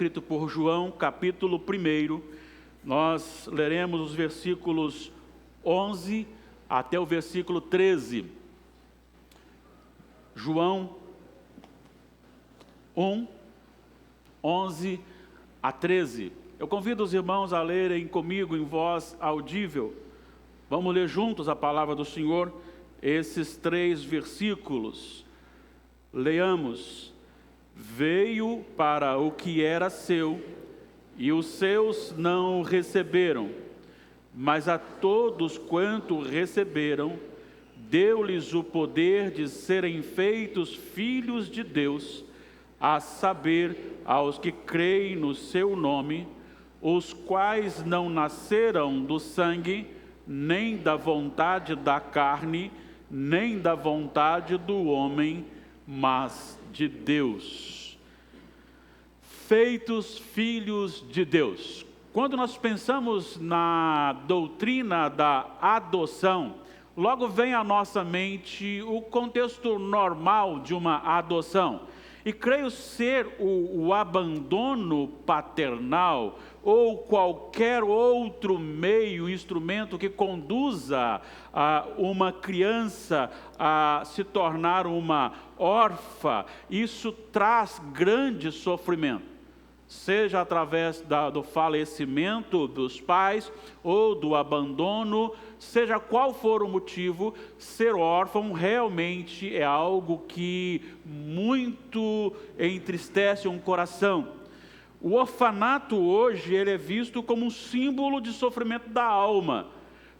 escrito por João, capítulo 1. Nós leremos os versículos 11 até o versículo 13. João 1, 11 a 13. Eu convido os irmãos a lerem comigo em voz audível. Vamos ler juntos a palavra do Senhor, esses 3 versículos. Leamos. Veio para o que era seu, e os seus não o receberam, mas a todos quanto receberam, deu-lhes o poder de serem feitos filhos de Deus, a saber, aos que creem no seu nome, os quais não nasceram do sangue, nem da vontade da carne, nem da vontade do homem, mas de Deus. Feitos filhos de Deus. Quando nós pensamos na doutrina da adoção, logo vem à nossa mente o contexto normal de uma adoção. E creio ser o abandono paternal ou qualquer outro meio, instrumento que conduza uma criança a se tornar uma órfã, isso traz grande sofrimento. Seja através do falecimento dos pais ou do abandono, seja qual for o motivo, ser órfão realmente é algo que muito entristece um coração. O orfanato hoje ele é visto como um símbolo de sofrimento da alma.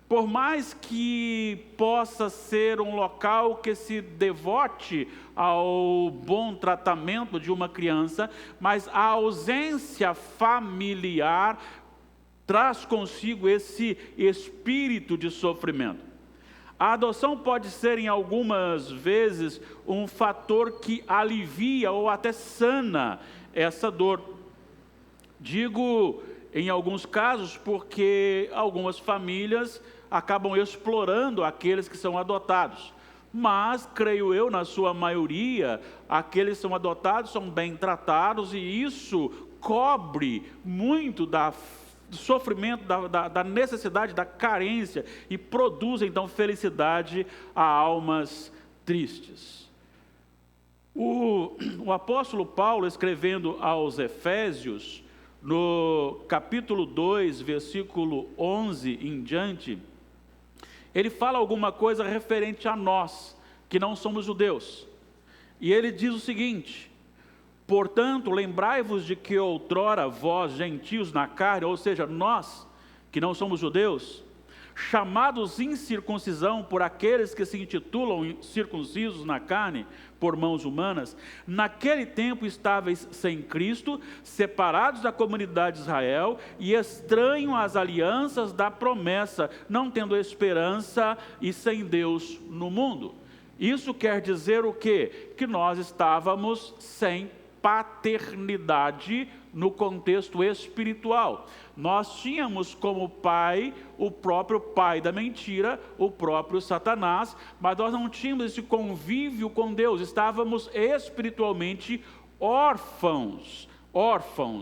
Por mais que possa ser um local que se devote ao bom tratamento de uma criança, mas a ausência familiar traz consigo esse espírito de sofrimento. A adoção pode ser, em algumas vezes, um fator que alivia ou até sana essa dor. Digo em alguns casos porque algumas famílias acabam explorando aqueles que são adotados. Mas, creio eu, na sua maioria, aqueles que são adotados são bem tratados e isso cobre muito do sofrimento, da necessidade, da carência e produz então felicidade a almas tristes. O apóstolo Paulo, escrevendo aos Efésios, no capítulo 2, versículo 11 em diante, ele fala alguma coisa referente a nós, que não somos judeus. E ele diz o seguinte: portanto, lembrai-vos de que outrora vós, gentios na carne, ou seja, nós, que não somos judeus, chamados incircuncisão por aqueles que se intitulam circuncisos na carne, por mãos humanas, naquele tempo estáveis sem Cristo, separados da comunidade de Israel e estranhos às alianças da promessa, não tendo esperança e sem Deus no mundo. Isso quer dizer o quê? Que nós estávamos sem paternidade no contexto espiritual. Nós tínhamos como pai o próprio pai da mentira, o próprio Satanás, mas nós não tínhamos esse convívio com Deus, estávamos espiritualmente órfãos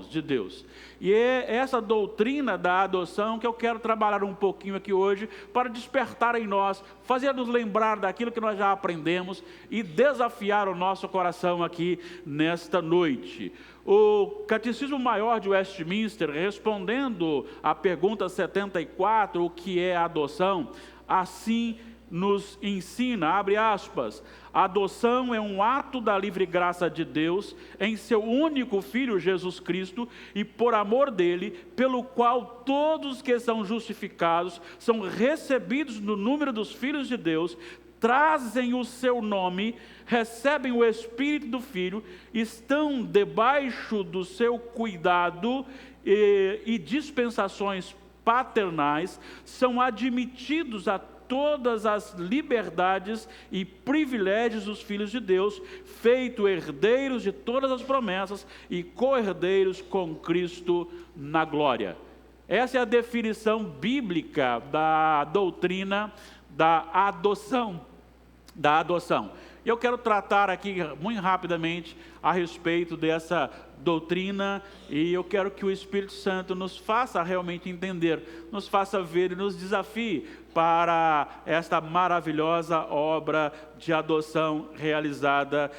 de Deus. E é essa doutrina da adoção que eu quero trabalhar um pouquinho aqui hoje, para despertar em nós, fazer-nos lembrar daquilo que nós já aprendemos e desafiar o nosso coração aqui nesta noite. O Catecismo Maior de Westminster, respondendo à pergunta 74, o que é adoção, assim nos ensina, abre aspas, a adoção é um ato da livre graça de Deus em seu único Filho Jesus Cristo e por amor dele, pelo qual todos que são justificados são recebidos no número dos filhos de Deus, trazem o seu nome, recebem o Espírito do Filho, estão debaixo do seu cuidado e dispensações paternais, são admitidos a todas as liberdades e privilégios dos filhos de Deus, feito herdeiros de todas as promessas e co-herdeiros com Cristo na glória. Essa é a definição bíblica da doutrina da adoção. Eu quero tratar aqui muito rapidamente a respeito dessa doutrina, e eu quero que o Espírito Santo nos faça realmente entender, nos faça ver e nos desafie para esta maravilhosa obra de adoção realizada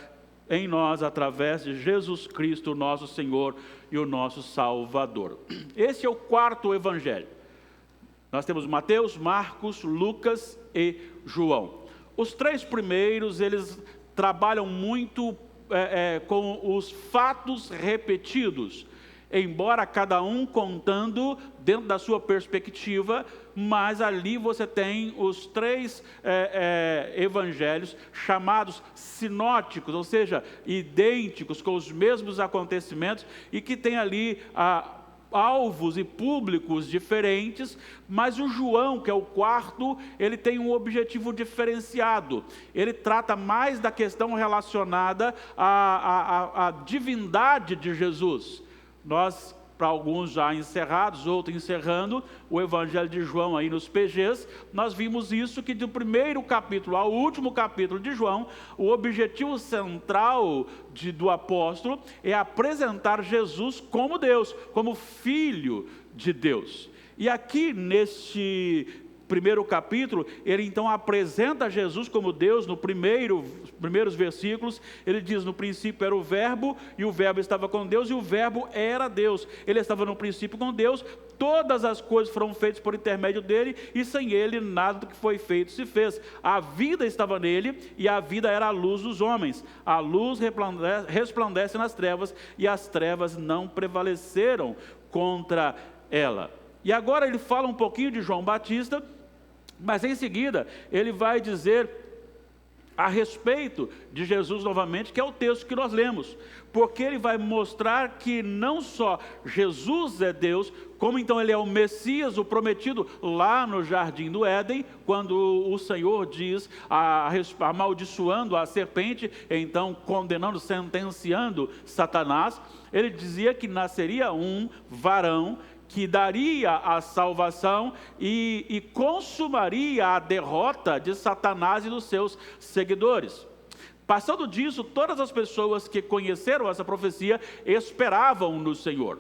em nós através de Jesus Cristo, nosso Senhor e o nosso Salvador. Esse é o quarto evangelho. Nós temos Mateus, Marcos, Lucas e João. Os três primeiros, eles trabalham muito com os fatos repetidos, embora cada um contando dentro da sua perspectiva, mas ali você tem os três evangelhos chamados sinóticos, ou seja, idênticos, com os mesmos acontecimentos, e que tem ali alvos e públicos diferentes, mas o João, que é o quarto, ele tem um objetivo diferenciado. Ele trata mais da questão relacionada à divindade de Jesus. Nós, para alguns já encerrados, outros encerrando o Evangelho de João aí nos PGs, nós vimos isso, que do primeiro capítulo ao último capítulo de João, o objetivo central do apóstolo é apresentar Jesus como Deus, como Filho de Deus. E aqui neste primeiro capítulo, ele então apresenta Jesus como Deus. Nos primeiros versículos, ele diz: no princípio era o verbo, e o verbo estava com Deus, e o verbo era Deus. Ele estava no princípio com Deus, todas as coisas foram feitas por intermédio dele, e sem ele nada do que foi feito se fez. A vida estava nele, e a vida era a luz dos homens. A luz resplandece nas trevas, e as trevas não prevaleceram contra ela. E agora ele fala um pouquinho de João Batista, mas em seguida ele vai dizer a respeito de Jesus novamente, que é o texto que nós lemos, porque ele vai mostrar que não só Jesus é Deus, como então ele é o Messias, o prometido lá no Jardim do Éden, quando o Senhor diz, amaldiçoando a serpente, então condenando, sentenciando Satanás, ele dizia que nasceria um varão que daria a salvação e consumaria a derrota de Satanás e dos seus seguidores. Passando disso, todas as pessoas que conheceram essa profecia esperavam no Senhor.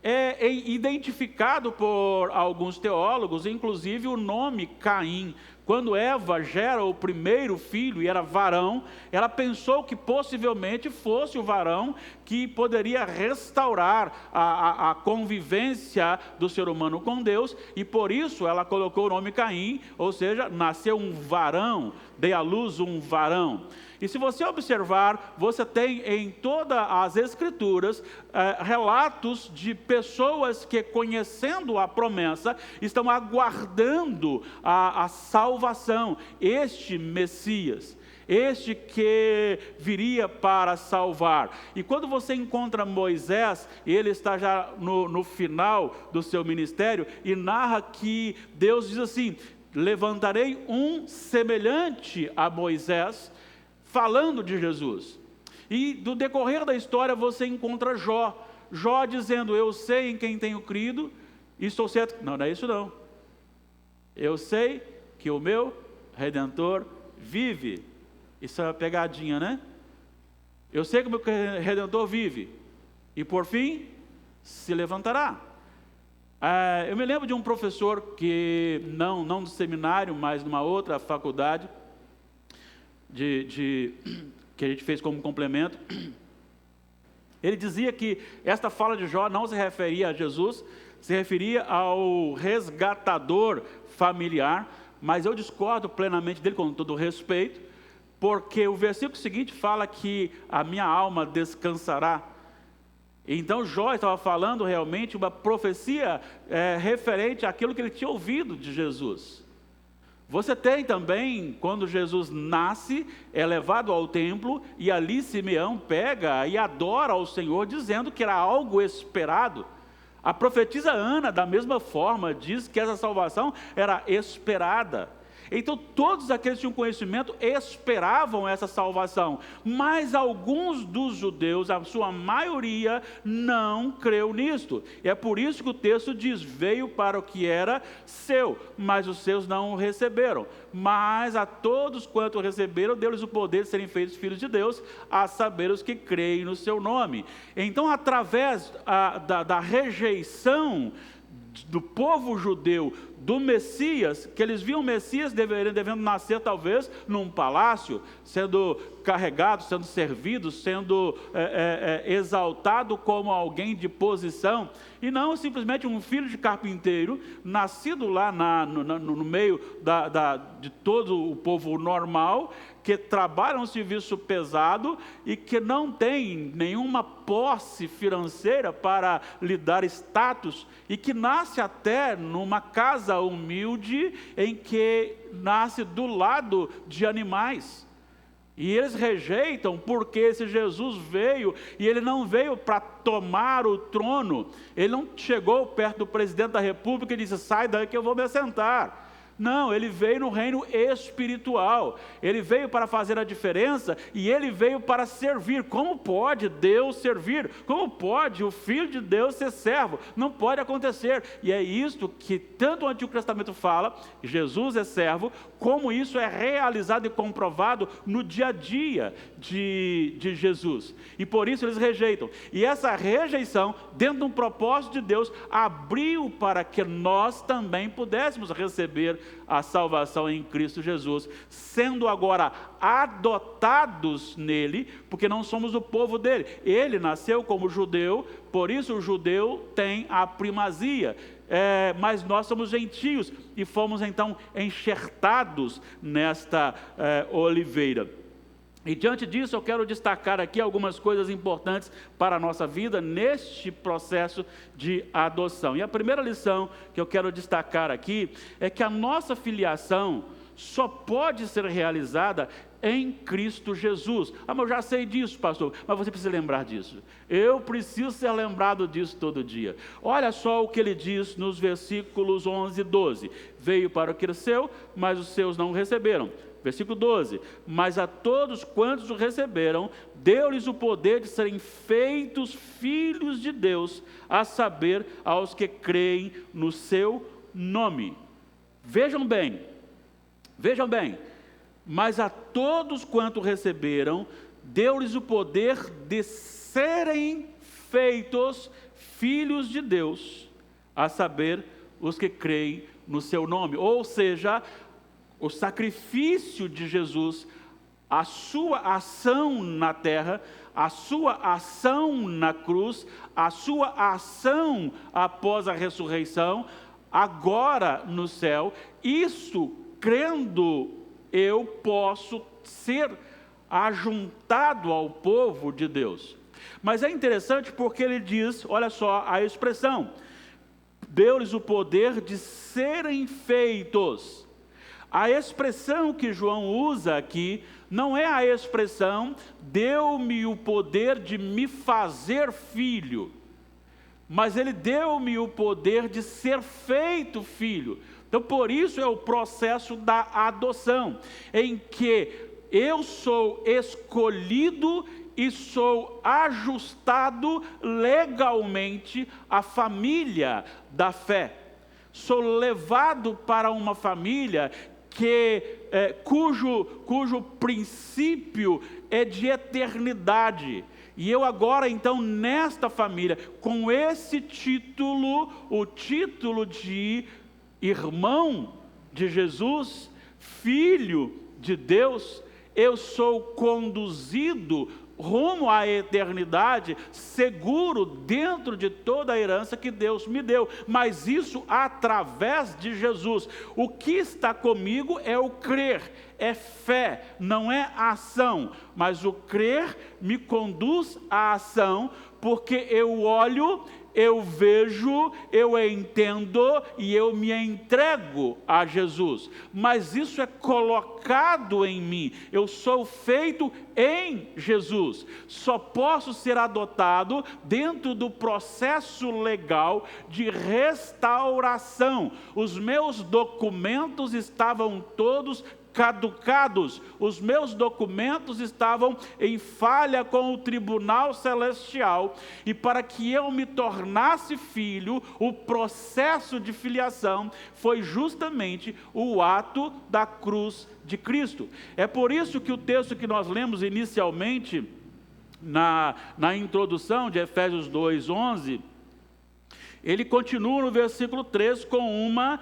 É identificado por alguns teólogos, inclusive o nome Caim. Quando Eva gera o primeiro filho e era varão, ela pensou que possivelmente fosse o varão que poderia restaurar a convivência do ser humano com Deus, e por isso ela colocou o nome Caim, ou seja, nasceu um varão, dei à luz um varão. E se você observar, você tem em todas as Escrituras relatos de pessoas que, conhecendo a promessa, estão aguardando a salvação, este Messias, este que viria para salvar. E quando você encontra Moisés, ele está já no final do seu ministério, e narra que Deus diz assim: levantarei um semelhante a Moisés, falando de Jesus. E do decorrer da história você encontra Jó dizendo: eu sei em quem tenho crido, e estou certo. Não é isso não. Eu sei que o meu Redentor vive. Isso é uma pegadinha, né? Eu sei que o meu Redentor vive, e por fim se levantará. Eu me lembro de um professor que, não do seminário, mas numa outra faculdade, que a gente fez como complemento, ele dizia que esta fala de Jó não se referia a Jesus, se referia ao resgatador familiar, mas eu discordo plenamente dele, com todo respeito, porque o versículo seguinte fala que a minha alma descansará. Então Jó estava falando realmente uma profecia referente àquilo que ele tinha ouvido de Jesus. Você tem também, quando Jesus nasce, é levado ao templo, e ali Simeão pega e adora ao Senhor, dizendo que era algo esperado. A profetisa Ana, da mesma forma, diz que essa salvação era esperada. Então todos aqueles que tinham conhecimento esperavam essa salvação, mas alguns dos judeus, a sua maioria, não creu nisto. E é por isso que o texto diz: veio para o que era seu, mas os seus não o receberam. Mas a todos quanto receberam, deu-lhes o poder de serem feitos filhos de Deus, a saber os que creem no seu nome. Então, através da rejeição do povo judeu, do Messias, que eles viam o Messias devendo nascer talvez num palácio, sendo carregado, sendo servido, sendo exaltado como alguém de posição, e não simplesmente um filho de carpinteiro, nascido lá no meio de todo o povo normal, que trabalha um serviço pesado e que não tem nenhuma posse financeira para lhe dar status, e que nasce até numa casa humilde, em que nasce do lado de animais. E eles rejeitam porque esse Jesus veio, e ele não veio para tomar o trono. Ele não chegou perto do presidente da república e disse: sai daí que eu vou me assentar. Não, ele veio no reino espiritual, ele veio para fazer a diferença, e ele veio para servir. Como pode Deus servir? Como pode o Filho de Deus ser servo? Não pode acontecer. E é isto que tanto o Antigo Testamento fala: Jesus é servo, como isso é realizado e comprovado no dia a dia de Jesus. E por isso eles rejeitam. E essa rejeição, dentro de um propósito de Deus, abriu para que nós também pudéssemos receber a salvação em Cristo Jesus, sendo agora adotados nele, porque não somos o povo dele. Ele nasceu como judeu, por isso o judeu tem a primazia, mas nós somos gentios e fomos então enxertados nesta oliveira. E diante disso eu quero destacar aqui algumas coisas importantes para a nossa vida neste processo de adoção. E a primeira lição que eu quero destacar aqui é que a nossa filiação só pode ser realizada em Cristo Jesus. Mas eu já sei disso, pastor, mas você precisa lembrar disso. Eu preciso ser lembrado disso todo dia. Olha só o que ele diz nos versículos 11 e 12. Veio para o que era seu, mas os seus não o receberam. Versículo 12, mas a todos quantos o receberam, deu-lhes o poder de serem feitos filhos de Deus, a saber, aos que creem no seu nome. Vejam bem, mas a todos quantos receberam, deu-lhes o poder de serem feitos filhos de Deus, a saber, os que creem no seu nome. Ou seja, o sacrifício de Jesus, a sua ação na terra, a sua ação na cruz, a sua ação após a ressurreição, agora no céu, isso, crendo, eu posso ser ajuntado ao povo de Deus. Mas é interessante porque ele diz, olha só a expressão: deu-lhes o poder de serem feitos. A expressão que João usa aqui não é a expressão deu-me o poder de me fazer filho, mas ele deu-me o poder de ser feito filho. Então por isso é o processo da adoção, em que eu sou escolhido e sou ajustado legalmente à família da fé. Sou levado para uma família cujo princípio é de eternidade. E eu agora então nesta família, com esse título, o título de irmão de Jesus, filho de Deus, eu sou conduzido rumo à eternidade, seguro dentro de toda a herança que Deus me deu, mas isso através de Jesus. O que está comigo é o crer, é fé, não é ação, mas o crer me conduz à ação, porque eu olho, eu vejo, eu entendo e eu me entrego a Jesus. Mas isso é colocado em mim, eu sou feito em Jesus. Só posso ser adotado dentro do processo legal de restauração. Os meus documentos estavam todos caducados, os meus documentos estavam em falha com o tribunal celestial, e para que eu me tornasse filho, o processo de filiação foi justamente o ato da cruz de Cristo. É por isso que o texto que nós lemos inicialmente, na introdução de Efésios 2:11, ele continua no versículo 3 com uma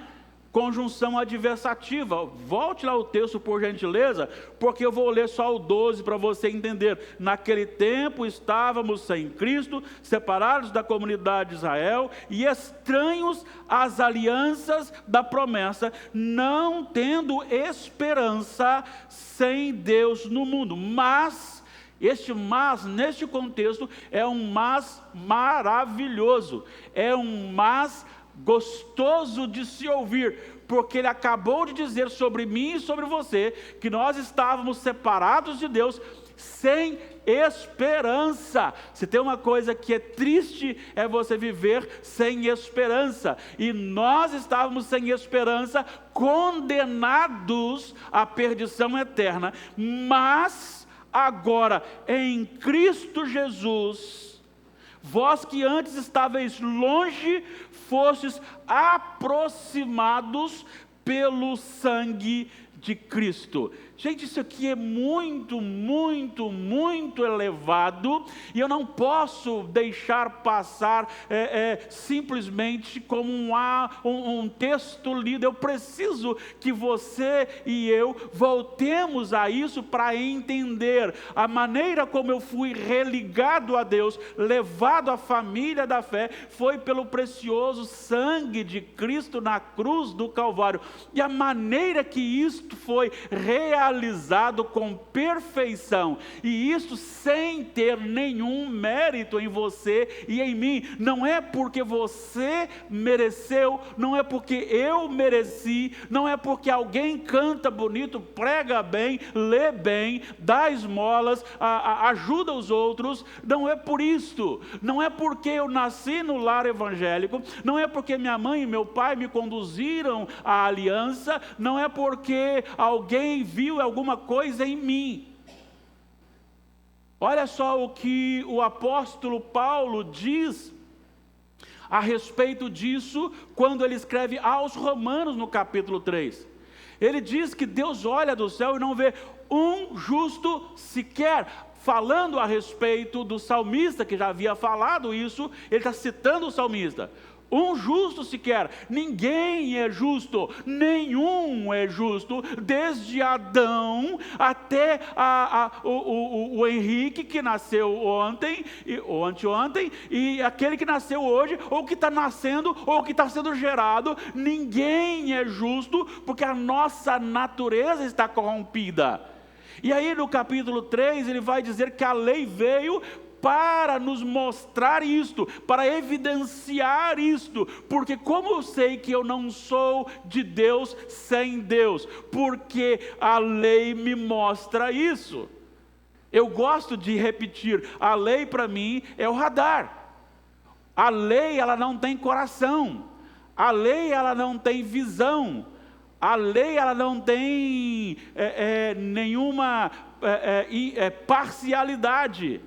conjunção adversativa. Volte lá o texto, por gentileza, porque eu vou ler só o 12 para você entender. Naquele tempo estávamos sem Cristo, separados da comunidade de Israel e estranhos às alianças da promessa, não tendo esperança sem Deus no mundo. Mas este mas, neste contexto, é um mas maravilhoso, é um mas gostoso de se ouvir, porque ele acabou de dizer sobre mim e sobre você, que nós estávamos separados de Deus, sem esperança. Se tem uma coisa que é triste, é você viver sem esperança, e nós estávamos sem esperança, condenados à perdição eterna, mas agora, em Cristo Jesus, vós que antes estáveis longe, fostes aproximados pelo sangue de Cristo. Gente, isso aqui é muito, muito, muito elevado, e eu não posso deixar passar simplesmente como um texto lido. Eu preciso que você e eu voltemos a isso para entender a maneira como eu fui religado a Deus, levado à família da fé, foi pelo precioso sangue de Cristo na cruz do Calvário, e a maneira que isto foi realizado com perfeição, e isso sem ter nenhum mérito em você e em mim. Não é porque você mereceu, não é porque eu mereci, não é porque alguém canta bonito, prega bem, lê bem, dá esmolas, ajuda os outros. Não é por isto, não é porque eu nasci no lar evangélico, não é porque minha mãe e meu pai me conduziram à aliança, não é porque alguém viu alguma coisa em mim. Olha só o que o apóstolo Paulo diz a respeito disso, quando ele escreve aos Romanos no capítulo 3. Ele diz que Deus olha do céu e não vê um justo sequer. Falando a respeito do salmista, que já havia falado isso, ele está citando o salmista. Um justo sequer, ninguém é justo, nenhum é justo, desde Adão até o Henrique, que nasceu ontem, ou anteontem, e aquele que nasceu hoje, ou que está nascendo, ou que está sendo gerado. Ninguém é justo, porque a nossa natureza está corrompida. E aí no capítulo 3 ele vai dizer que a lei veio para nos mostrar isto, para evidenciar isto, porque como eu sei que eu não sou de Deus sem Deus? Porque a lei me mostra isso. Eu gosto de repetir, a lei para mim é o radar. A lei, ela não tem coração, a lei, ela não tem visão, a lei, ela não tem nenhuma parcialidade.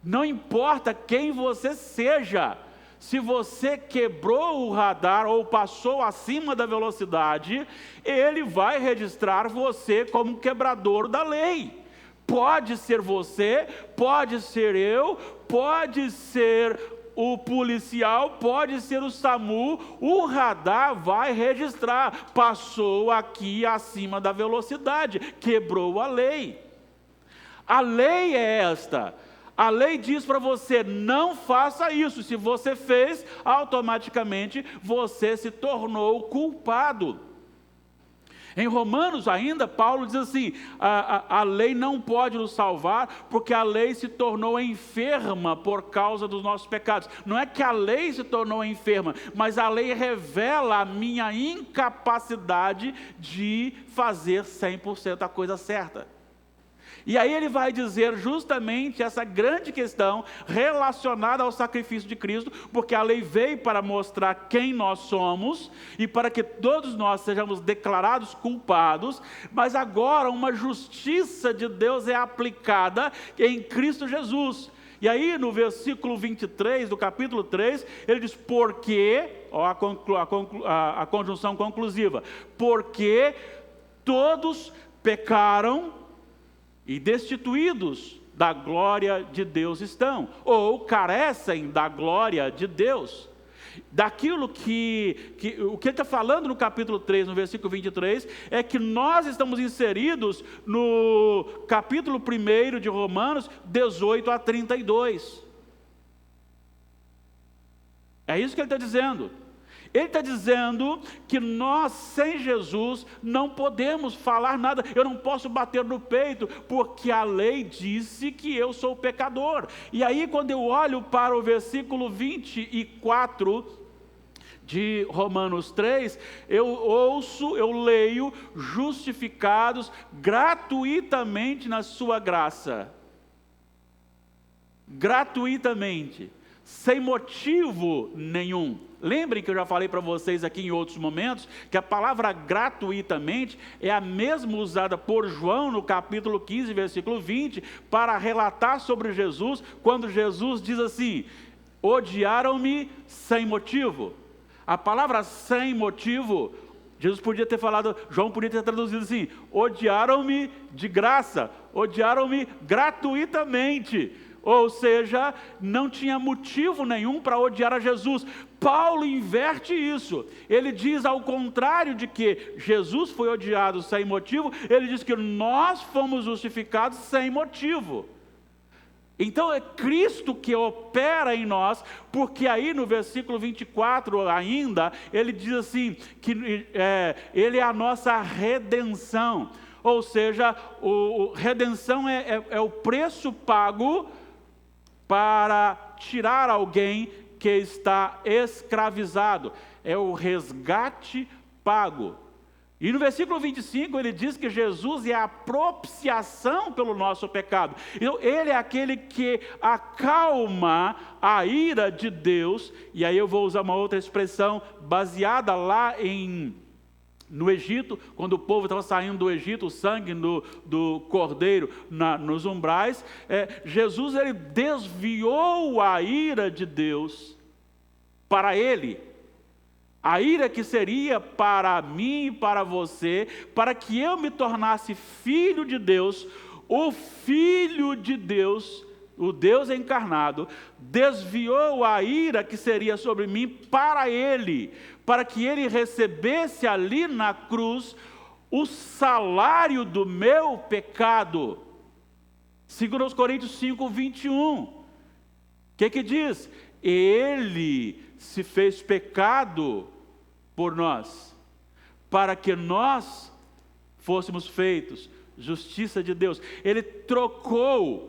Não importa quem você seja, se você quebrou o radar ou passou acima da velocidade, ele vai registrar você como quebrador da lei. Pode ser você, pode ser eu, pode ser o policial, pode ser o SAMU, o radar vai registrar, passou aqui acima da velocidade, quebrou a lei. A lei é esta. A lei diz para você, não faça isso. Se você fez, automaticamente você se tornou culpado. Em Romanos ainda, Paulo diz assim, a lei não pode nos salvar, porque a lei se tornou enferma por causa dos nossos pecados. Não é que a lei se tornou enferma, mas a lei revela a minha incapacidade de fazer 100% a coisa certa. E aí ele vai dizer justamente essa grande questão relacionada ao sacrifício de Cristo, porque a lei veio para mostrar quem nós somos e para que todos nós sejamos declarados culpados, mas agora uma justiça de Deus é aplicada em Cristo Jesus. E aí no versículo 23 do capítulo 3, ele diz, porque, ó, a conjunção conclusiva, porque todos pecaram e destituídos da glória de Deus estão, ou carecem da glória de Deus. Daquilo o que ele está falando no capítulo 3, no versículo 23, é que nós estamos inseridos no capítulo 1 de Romanos, 18 a 32. É isso que ele está dizendo. Ele está dizendo que nós, sem Jesus, não podemos falar nada. Eu não posso bater no peito, porque a lei disse que eu sou pecador. E aí, quando eu olho para o versículo 24 de Romanos 3, eu leio, justificados gratuitamente na sua graça. Gratuitamente. Sem motivo nenhum. Lembrem que eu já falei para vocês aqui em outros momentos, que a palavra gratuitamente é a mesma usada por João no capítulo 15, versículo 20, para relatar sobre Jesus, quando Jesus diz assim, odiaram-me sem motivo. A palavra sem motivo, Jesus podia ter falado, João podia ter traduzido assim, odiaram-me de graça, odiaram-me gratuitamente. Ou seja, não tinha motivo nenhum para odiar a Jesus. Paulo inverte isso. Ele diz, ao contrário de que Jesus foi odiado sem motivo, ele diz que nós fomos justificados sem motivo. Então é Cristo que opera em nós, porque aí no versículo 24 ainda, ele diz assim, que ele é a nossa redenção. Ou seja, redenção é o preço pago para tirar alguém que está escravizado. É o resgate pago. E no versículo 25 ele diz que Jesus é a propiciação pelo nosso pecado. Então ele é aquele que acalma a ira de Deus. E aí eu vou usar uma outra expressão baseada lá no Egito, quando o povo estava saindo do Egito, o sangue do cordeiro nos umbrais, Jesus ele desviou a ira de Deus para ele. A ira que seria para mim e para você, para que eu me tornasse filho de Deus, o Filho de Deus, o Deus encarnado, desviou a ira que seria sobre mim para ele, para que ele recebesse ali na cruz o salário do meu pecado. Segundo Coríntios 5, 21. O que diz? Ele se fez pecado por nós, para que nós fôssemos feitos justiça de Deus. Ele trocou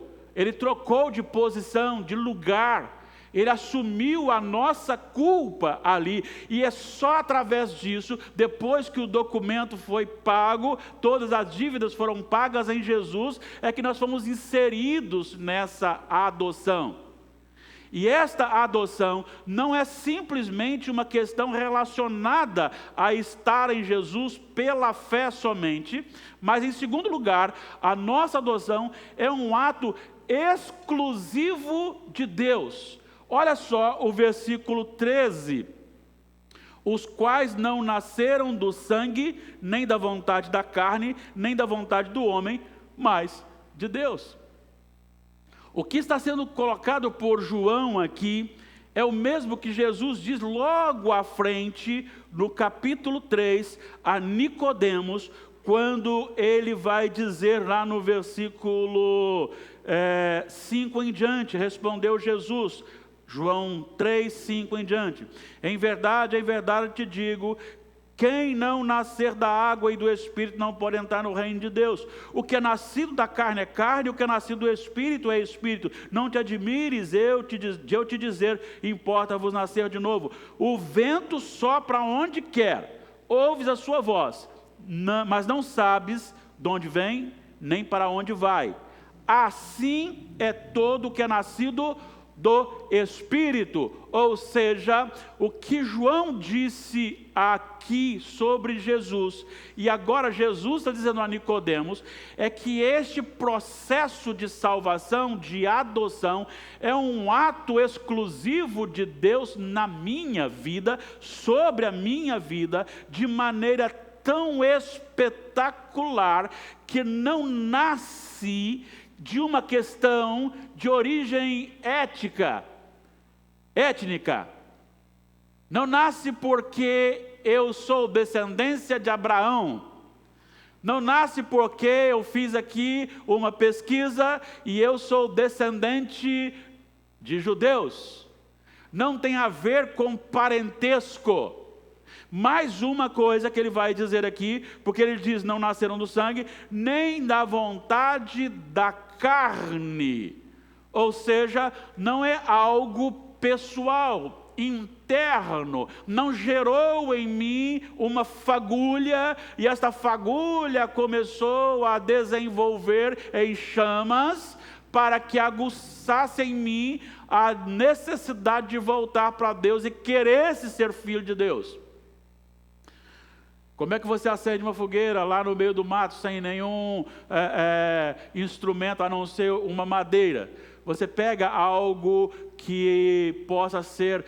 de posição, de lugar. Ele assumiu a nossa culpa ali, e é só através disso, depois que o documento foi pago, todas as dívidas foram pagas em Jesus, é que nós fomos inseridos nessa adoção. E esta adoção não é simplesmente uma questão relacionada a estar em Jesus pela fé somente, mas em segundo lugar, a nossa adoção é um ato exclusivo de Deus. Olha só o versículo 13. Os quais não nasceram do sangue, nem da vontade da carne, nem da vontade do homem, mas de Deus. O que está sendo colocado por João aqui é o mesmo que Jesus diz logo à frente, no capítulo 3, a Nicodemos, quando ele vai dizer lá no versículo 5 em diante, respondeu Jesus, João 3, 5 em diante, em verdade te digo, Quem não nascer da água e do Espírito não pode entrar no reino de Deus. O que é nascido da carne é carne, o que é nascido do Espírito é Espírito. Não te admires de eu te dizer, importa-vos nascer de novo. O vento sopra onde quer, ouves a sua voz, mas não sabes de onde vem, nem para onde vai. Assim é todo o que é nascido do Espírito. Ou seja, o que João disse aqui sobre Jesus, e agora Jesus está dizendo a Nicodemos, é que este processo de salvação, de adoção, é um ato exclusivo de Deus na minha vida, sobre a minha vida, de maneira tão espetacular, que não nasce de uma questão de origem étnica. Não nasce porque eu sou descendência de Abraão. Não nasce porque eu fiz aqui uma pesquisa e eu sou descendente de judeus. Não tem a ver com parentesco. Mais uma coisa que ele vai dizer aqui, porque ele diz, não nasceram do sangue, nem da vontade da carne. Ou seja, não é algo pessoal, interno. Não gerou em mim uma fagulha, e esta fagulha começou a desenvolver em chamas, para que aguçasse em mim a necessidade de voltar para Deus e queresse ser filho de Deus. Como é que você acende uma fogueira lá no meio do mato sem nenhum instrumento a não ser uma madeira? Você pega algo que possa ser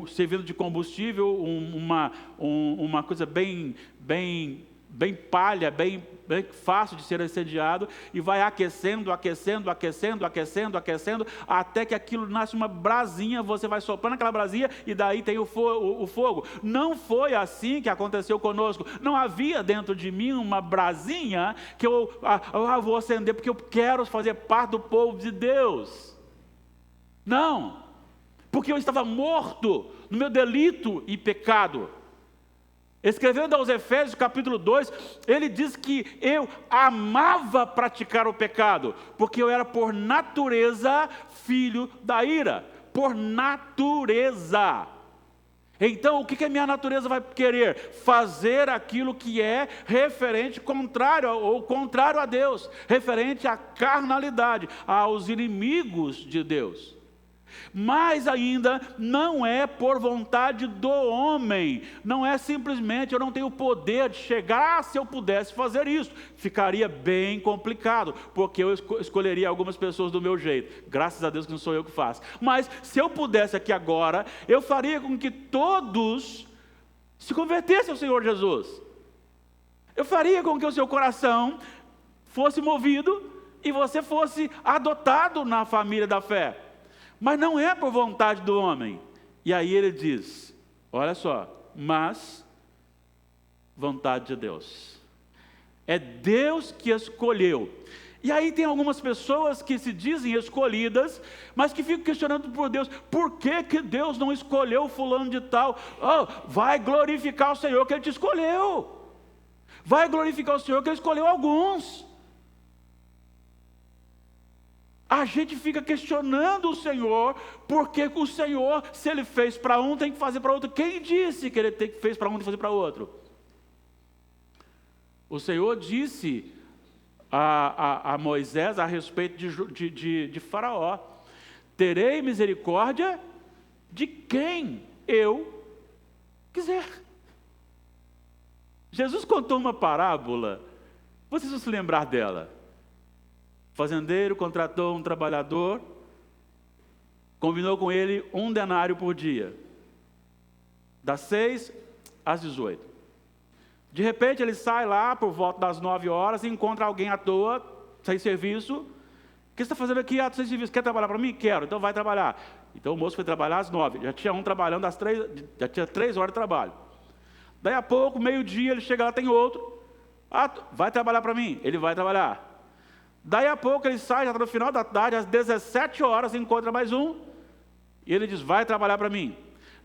servindo de combustível, uma coisa bem palha, bem fácil de ser incendiado, e vai aquecendo, até que aquilo nasce uma brasinha, você vai soprando aquela brasinha, e daí tem o fogo. Não foi assim que aconteceu conosco. Não havia dentro de mim uma brasinha que eu vou acender porque eu quero fazer parte do povo de Deus. Não, porque eu estava morto no meu delito e pecado. Escrevendo aos Efésios capítulo 2, ele diz que eu amava praticar o pecado, porque eu era por natureza filho da ira, por natureza. Então o que a minha natureza vai querer? Fazer aquilo que é referente contrário a Deus, referente à carnalidade, aos inimigos de Deus. Mas ainda não é por vontade do homem, não é simplesmente eu não tenho poder de chegar, se eu pudesse fazer isso, ficaria bem complicado, porque eu escolheria algumas pessoas do meu jeito, graças a Deus que não sou eu que faço, mas se eu pudesse aqui agora, eu faria com que todos se convertessem ao Senhor Jesus, eu faria com que o seu coração fosse movido e você fosse adotado na família da fé. Mas não é por vontade do homem. E aí ele diz, olha só, mas vontade de Deus. É Deus que escolheu. E aí tem algumas pessoas que se dizem escolhidas, mas que ficam questionando por Deus, por que Deus não escolheu fulano de tal? Vai glorificar o Senhor que Ele te escolheu. Vai glorificar o Senhor que Ele escolheu alguns. A gente fica questionando o Senhor, porque o Senhor, se Ele fez para um, tem que fazer para outro. Quem disse que Ele fez para um e fazer para outro? O Senhor disse a Moisés a respeito de Faraó: terei misericórdia de quem eu quiser. Jesus contou uma parábola, vocês vão se lembrar dela. O fazendeiro contratou um trabalhador, combinou com ele 1 denário por dia, das 6 às 18. De repente ele sai lá por volta das 9 horas e encontra alguém à toa, sem serviço. O que você está fazendo aqui? Sem serviço. Quer trabalhar para mim? Quero, então vai trabalhar. Então o moço foi trabalhar às 9, já tinha um trabalhando às 3, já tinha 3 horas de trabalho. Daí a pouco, meio-dia, ele chega lá, tem outro. Vai trabalhar para mim? Ele vai trabalhar. Daí a pouco ele sai, já está no final da tarde, às 17 horas, encontra mais um, e ele diz, vai trabalhar para mim.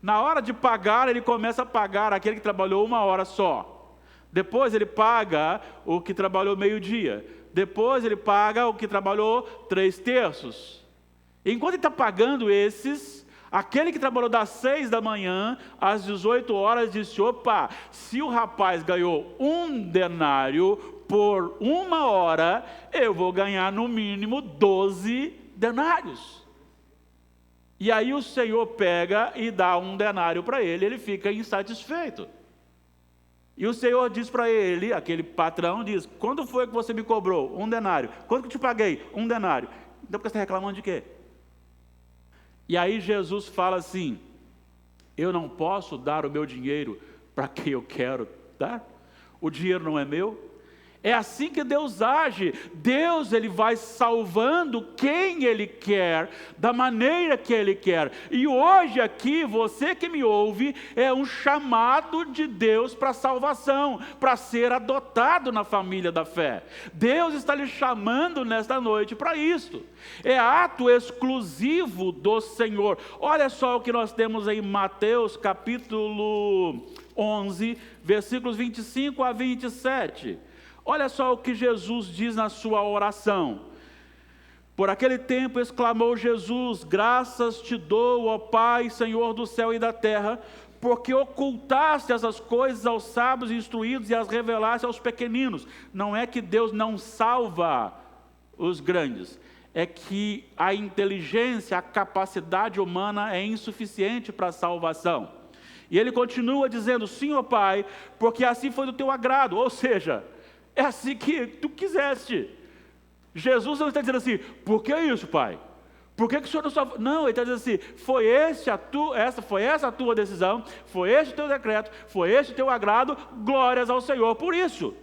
Na hora de pagar, ele começa a pagar aquele que trabalhou 1 hora só. Depois ele paga o que trabalhou meio-dia. Depois ele paga o que trabalhou 3/3. Enquanto ele está pagando esses, aquele que trabalhou das 6 da manhã às 18 horas disse: opa, se o rapaz ganhou 1 denário por 1 hora, eu vou ganhar no mínimo 12 denários. E aí o Senhor pega e dá 1 denário para ele, ele fica insatisfeito. E o Senhor diz para ele, aquele patrão diz: quando foi que você me cobrou? 1 denário. Quanto que eu te paguei? 1 denário. Então você está reclamando de quê? E aí Jesus fala assim: eu não posso dar o meu dinheiro para quem eu quero dar? O dinheiro não é meu? É assim que Deus age. Deus, ele vai salvando quem ele quer, da maneira que ele quer. E hoje aqui, você que me ouve, é um chamado de Deus para salvação, para ser adotado na família da fé. Deus está lhe chamando nesta noite para isso. É ato exclusivo do Senhor. Olha só o que nós temos em Mateus capítulo 11, versículos 25 a 27. Olha só o que Jesus diz na sua oração. Por aquele tempo exclamou Jesus: graças te dou, ó Pai, Senhor do céu e da terra, porque ocultaste essas coisas aos sábios e instruídos e as revelaste aos pequeninos. Não é que Deus não salva os grandes, é que a inteligência, a capacidade humana é insuficiente para a salvação. E ele continua dizendo: sim, ó Pai, porque assim foi do teu agrado. Ou seja, é assim que tu quiseste. Jesus não está dizendo assim: por que isso, Pai? Por que o Senhor não salvou? Não, ele está dizendo assim: foi essa a tua decisão, foi este o teu decreto, foi este o teu agrado, glórias ao Senhor por isso.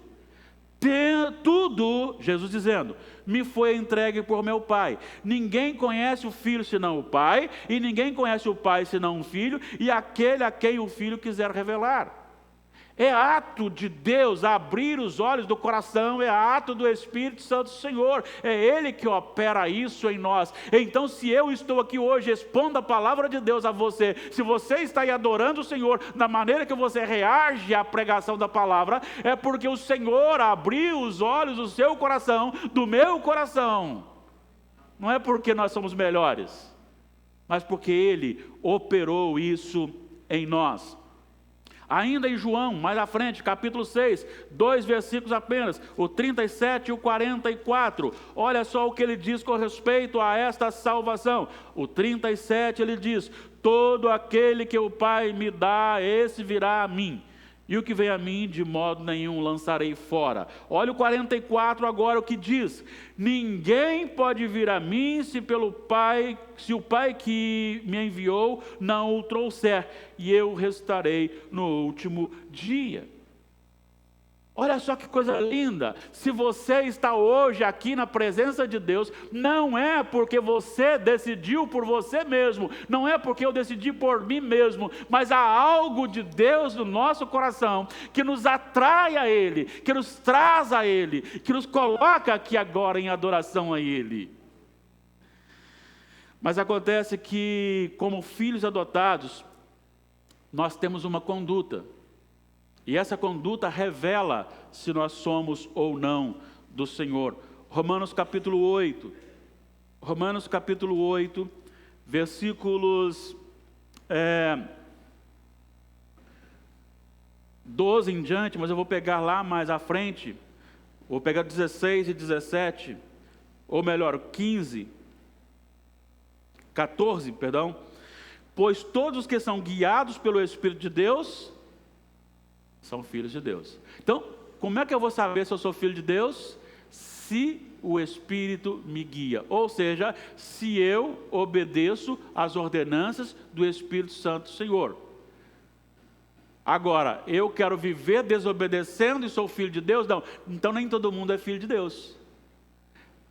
Tudo, Jesus dizendo, me foi entregue por meu Pai. Ninguém conhece o Filho senão o Pai, e ninguém conhece o Pai senão o Filho, e aquele a quem o Filho quiser revelar. É ato de Deus abrir os olhos do coração, é ato do Espírito Santo do Senhor, é Ele que opera isso em nós. Então, se eu estou aqui hoje expondo a palavra de Deus a você, se você está aí adorando o Senhor, da maneira que você reage à pregação da palavra, é porque o Senhor abriu os olhos do seu coração, do meu coração. Não é porque nós somos melhores, mas porque Ele operou isso em nós. Ainda em João, mais à frente, capítulo 6, 2 versículos apenas, o 37 e o 44. Olha só o que ele diz com respeito a esta salvação. O 37 ele diz: todo aquele que o Pai me dá, esse virá a mim. E o que vem a mim, de modo nenhum lançarei fora. Olha o 44 agora, o que diz: ninguém pode vir a mim se o Pai que me enviou não o trouxer, e eu restarei no último dia. Olha só que coisa linda. Se você está hoje aqui na presença de Deus, não é porque você decidiu por você mesmo, não é porque eu decidi por mim mesmo, mas há algo de Deus no nosso coração que nos atrai a Ele, que nos traz a Ele, que nos coloca aqui agora em adoração a Ele. Mas acontece que, como filhos adotados, nós temos uma conduta. E essa conduta revela se nós somos ou não do Senhor. Romanos capítulo 8, versículos 12 em diante, mas eu vou pegar lá mais à frente, vou pegar 16 e 17, ou melhor, 14, perdão. Pois todos os que são guiados pelo Espírito de Deus são filhos de Deus. Então, como é que eu vou saber se eu sou filho de Deus? Se o Espírito me guia, ou seja, se eu obedeço às ordenanças do Espírito Santo do Senhor. Agora, eu quero viver desobedecendo e sou filho de Deus? Não, então nem todo mundo é filho de Deus.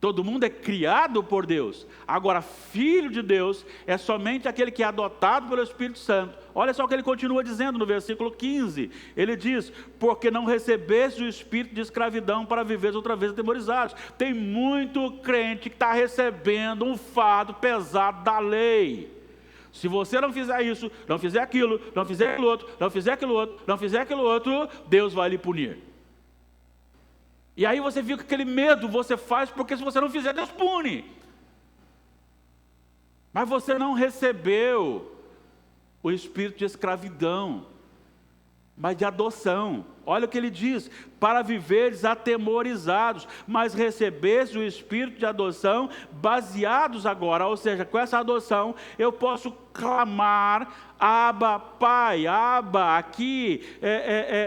Todo mundo é criado por Deus. Agora, filho de Deus é somente aquele que é adotado pelo Espírito Santo. Olha só o que ele continua dizendo no versículo 15. Ele diz: porque não recebeste o espírito de escravidão para viveres outra vez atemorizados. Tem muito crente que está recebendo um fardo pesado da lei. Se você não fizer isso, não fizer aquilo, não fizer aquilo outro, não fizer aquilo outro, não fizer aquilo outro, Deus vai lhe punir. E aí você fica com aquele medo, você faz porque se você não fizer, Deus pune. Mas você não recebeu o espírito de escravidão, mas de adoção. Olha o que ele diz: para viveres atemorizados, mas recebeste o espírito de adoção, baseados agora, ou seja, com essa adoção, eu posso clamar, Abba, Pai. Abba, aqui,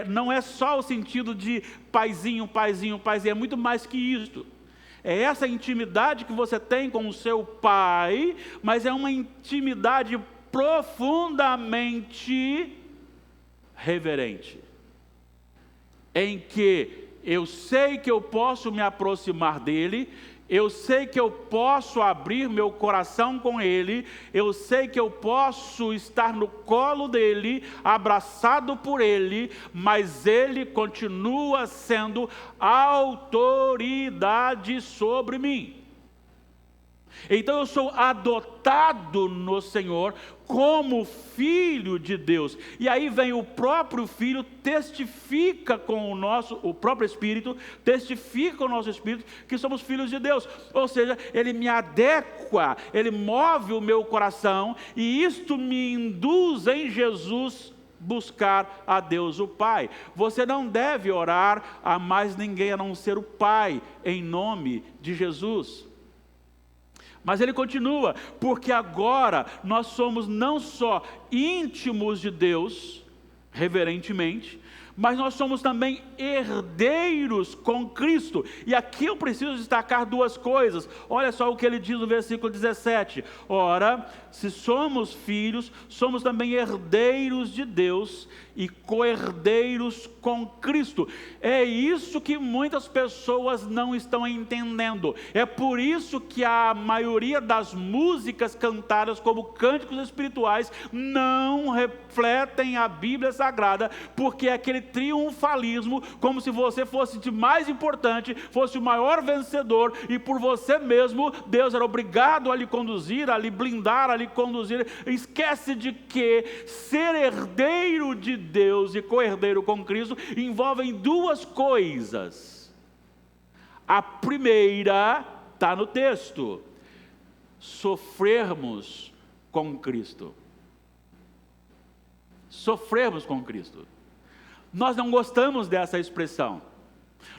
não é só o sentido de paizinho, paizinho, paizinho, é muito mais que isso. É essa intimidade que você tem com o seu pai, mas é uma intimidade profundamente reverente, em que eu sei que eu posso me aproximar dele, eu sei que eu posso abrir meu coração com ele, eu sei que eu posso estar no colo dele, abraçado por ele, mas ele continua sendo autoridade sobre mim. Então eu sou adotado no Senhor como filho de Deus. E aí vem o próprio Filho, testifica com o próprio Espírito, testifica com o nosso Espírito que somos filhos de Deus. Ou seja, ele me adequa, ele move o meu coração, e isto me induz em Jesus buscar a Deus o Pai. Você não deve orar a mais ninguém a não ser o Pai, em nome de Jesus. Mas ele continua, porque agora nós somos não só íntimos de Deus, reverentemente, mas nós somos também herdeiros com Cristo. E aqui eu preciso destacar duas coisas. Olha só o que ele diz no versículo 17. Ora, se somos filhos, somos também herdeiros de Deus e co-herdeiros com Cristo. É isso que muitas pessoas não estão entendendo. É por isso que a maioria das músicas cantadas como cânticos espirituais não refletem a Bíblia Sagrada, porque é aquele triunfalismo, como se você fosse de mais importante, fosse o maior vencedor, e por você mesmo, Deus era obrigado a lhe conduzir, a lhe blindar, a lhe conduzir. Esquece de que ser herdeiro de Deus e co-herdeiro com Cristo envolvem duas coisas. A primeira está no texto: sofrermos com Cristo. Sofrermos com Cristo. Nós não gostamos dessa expressão.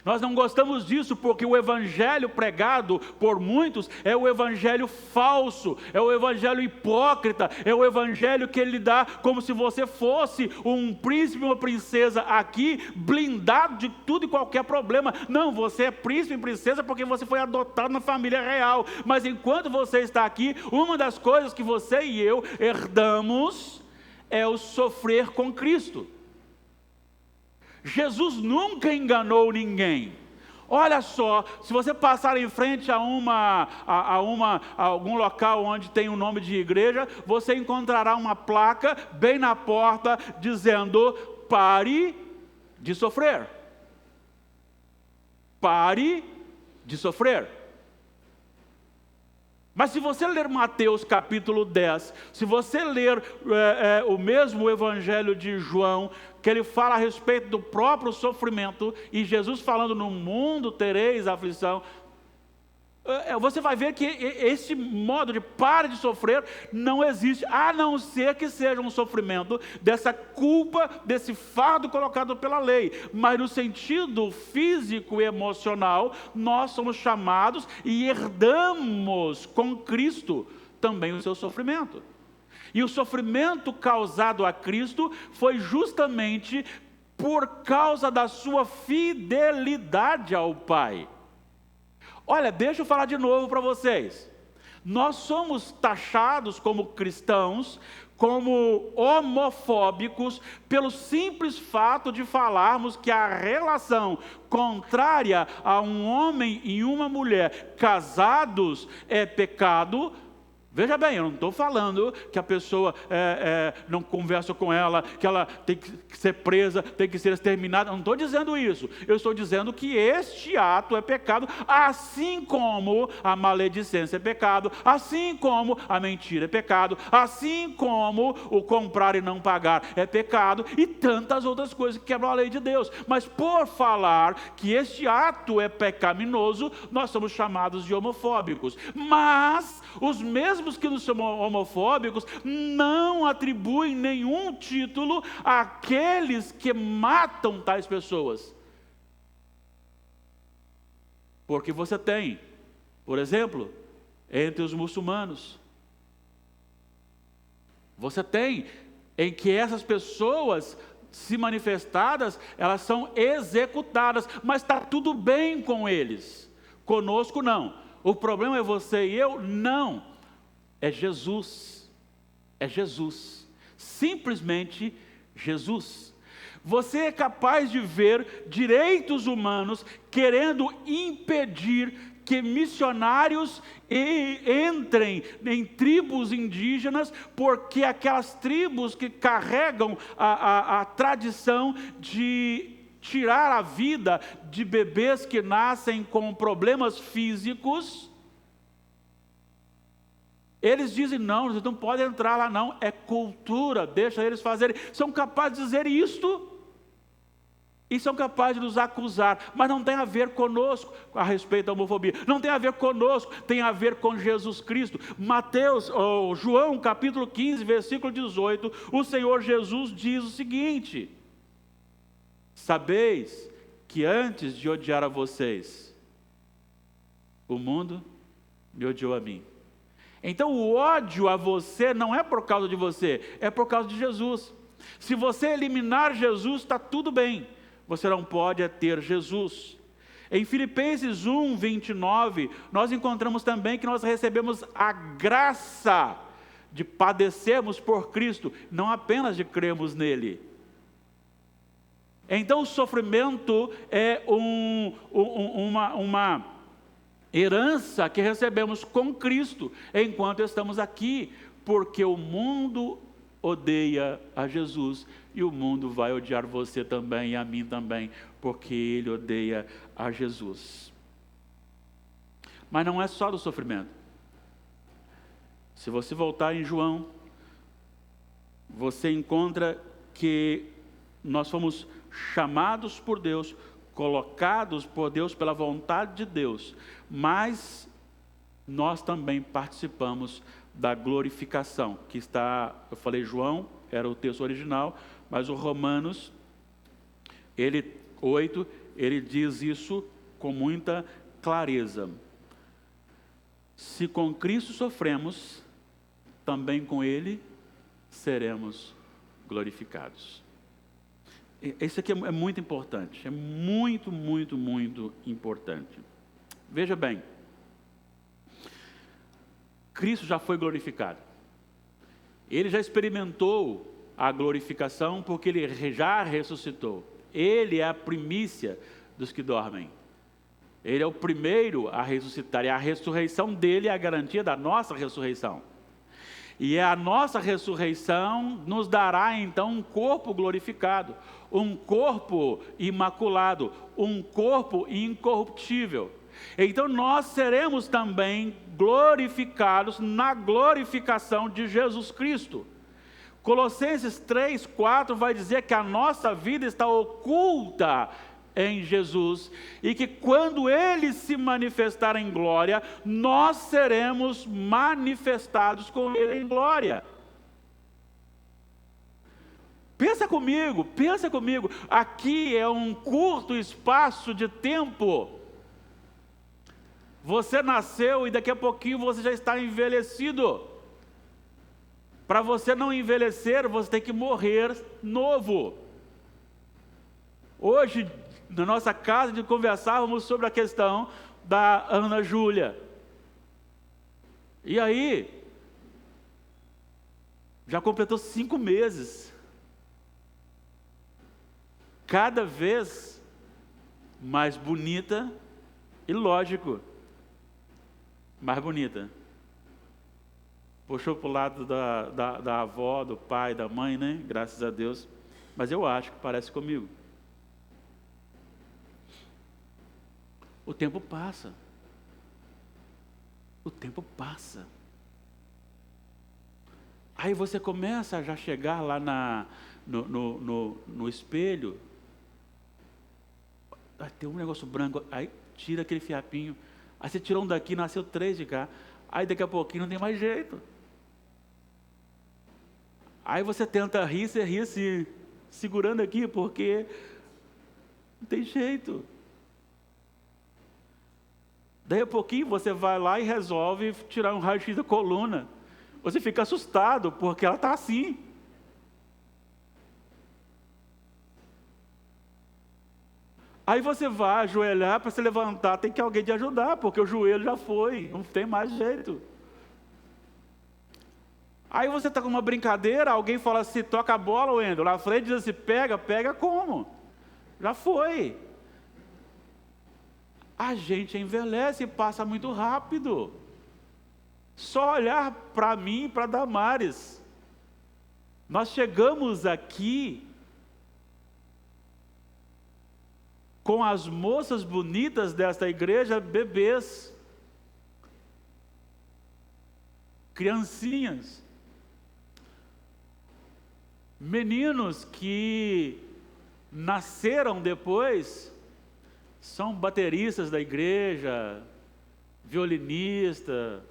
Nós não gostamos disso porque o evangelho pregado por muitos é o evangelho falso, é o evangelho hipócrita, é o evangelho que ele dá como se você fosse um príncipe ou uma princesa aqui, blindado de tudo e qualquer problema. Não, você é príncipe e princesa porque você foi adotado na família real. Mas enquanto você está aqui, uma das coisas que você e eu herdamos é o sofrer com Cristo. Jesus nunca enganou ninguém. Olha só, se você passar em frente a algum local onde tem o nome de igreja, você encontrará uma placa bem na porta dizendo: pare de sofrer. Pare de sofrer. Mas se você ler Mateus capítulo 10, se você ler o mesmo evangelho de João, que ele fala a respeito do próprio sofrimento, e Jesus falando: no mundo tereis aflição, você vai ver que esse modo de pare de sofrer não existe, a não ser que seja um sofrimento dessa culpa, desse fardo colocado pela lei. Mas no sentido físico e emocional, nós somos chamados e herdamos com Cristo também o seu sofrimento. E o sofrimento causado a Cristo foi justamente por causa da sua fidelidade ao Pai. Olha, deixa eu falar de novo para vocês. Nós somos taxados como cristãos, como homofóbicos, pelo simples fato de falarmos que a relação contrária a um homem e uma mulher casados é pecado, Veja bem, eu não estou falando que a pessoa não conversa com ela, que ela tem que ser presa, tem que ser exterminada. Eu não estou dizendo isso. Eu estou dizendo que este ato é pecado, assim como a maledicência é pecado, assim como a mentira é pecado, assim como o comprar e não pagar é pecado, e tantas outras coisas que quebram a lei de Deus. Mas por falar que este ato é pecaminoso, nós somos chamados de homofóbicos. Mas os mesmos que nos chamam homofóbicos não atribuem nenhum título àqueles que matam tais pessoas. Porque você tem, por exemplo, entre os muçulmanos, você tem em que essas pessoas se manifestadas, elas são executadas, mas está tudo bem com eles. Conosco não. O problema é você e eu? Não. É Jesus. É Jesus. Simplesmente Jesus. Você é capaz de ver direitos humanos querendo impedir que missionários entrem em tribos indígenas, porque aquelas tribos que carregam a tradição de tirar a vida de bebês que nascem com problemas físicos, eles dizem, não, vocês não podem entrar lá não, é cultura, deixa eles fazerem. São capazes de dizer isto, e são capazes de nos acusar, mas não tem a ver conosco a respeito da homofobia, não tem a ver conosco, tem a ver com Jesus Cristo. João capítulo 15, versículo 18, o Senhor Jesus diz o seguinte: sabeis que antes de odiar a vocês, o mundo me odiou a mim. Então o ódio a você não é por causa de você, é por causa de Jesus. Se você eliminar Jesus, está tudo bem. Você não pode ter Jesus. Em Filipenses 1, 29, nós encontramos também que nós recebemos a graça de padecermos por Cristo, não apenas de crermos nele. Então o sofrimento é uma herança que recebemos com Cristo, enquanto estamos aqui, porque o mundo odeia a Jesus, e o mundo vai odiar você também, e a mim também, porque ele odeia a Jesus. Mas não é só do sofrimento. Se você voltar em João, você encontra que nós fomos chamados por Deus, colocados por Deus pela vontade de Deus, mas nós também participamos da glorificação, que está, eu falei João, era o texto original, mas o Romanos, 8, ele diz isso com muita clareza. Se com Cristo sofremos, também com Ele seremos glorificados. Isso aqui é muito importante, é muito, muito, muito importante. Veja bem, Cristo já foi glorificado. Ele já experimentou a glorificação porque Ele já ressuscitou. Ele é a primícia dos que dormem. Ele é o primeiro a ressuscitar, e a ressurreição dele é a garantia da nossa ressurreição. E a nossa ressurreição nos dará então um corpo glorificado, um corpo imaculado, um corpo incorruptível. Então nós seremos também glorificados na glorificação de Jesus Cristo. Colossenses 3, 4 vai dizer que a nossa vida está oculta em Jesus, e que quando Ele se manifestar em glória, nós seremos manifestados com Ele em glória. Pensa comigo, aqui é um curto espaço de tempo. Você nasceu e daqui a pouquinho você já está envelhecido. Para você não envelhecer, você tem que morrer novo. Hoje, na nossa casa, conversávamos sobre a questão da Ana Júlia. E aí, já completou 5 meses. Cada vez mais bonita e, lógico, mais bonita. puxou para o lado da avó, do pai, da mãe, né? Graças a Deus. Mas eu acho que parece comigo. O tempo passa. O tempo passa. Aí você começa a já chegar lá no espelho. Tem um negócio branco. Aí tira aquele fiapinho. Aí você tirou um daqui, nasceu 3 de cá. Aí daqui a pouquinho não tem mais jeito. Aí você tenta rir, você ri assim, segurando aqui, porque não tem jeito. Daí a pouquinho você vai lá e resolve tirar um raio-x da coluna. Você fica assustado, porque ela está assim. Aí você vai ajoelhar para se levantar, tem que alguém te ajudar, porque o joelho já foi, não tem mais jeito. Aí você está com uma brincadeira, alguém fala assim, toca a bola, Wendel, na frente diz assim, pega como? Já foi. A gente envelhece e passa muito rápido. Só olhar para mim e para Damares. Nós chegamos aqui com as moças bonitas desta igreja, bebês, criancinhas, meninos que nasceram depois, são bateristas da igreja, violinista.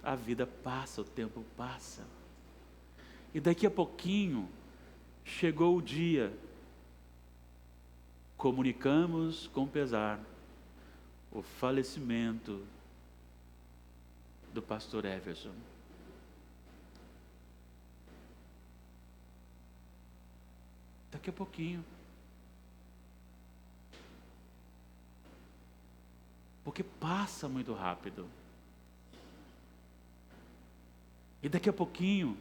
A vida passa, o tempo passa. E daqui a pouquinho, chegou o dia, comunicamos com pesar o falecimento do pastor Everson. Daqui a pouquinho. Porque passa muito rápido. E daqui a pouquinho,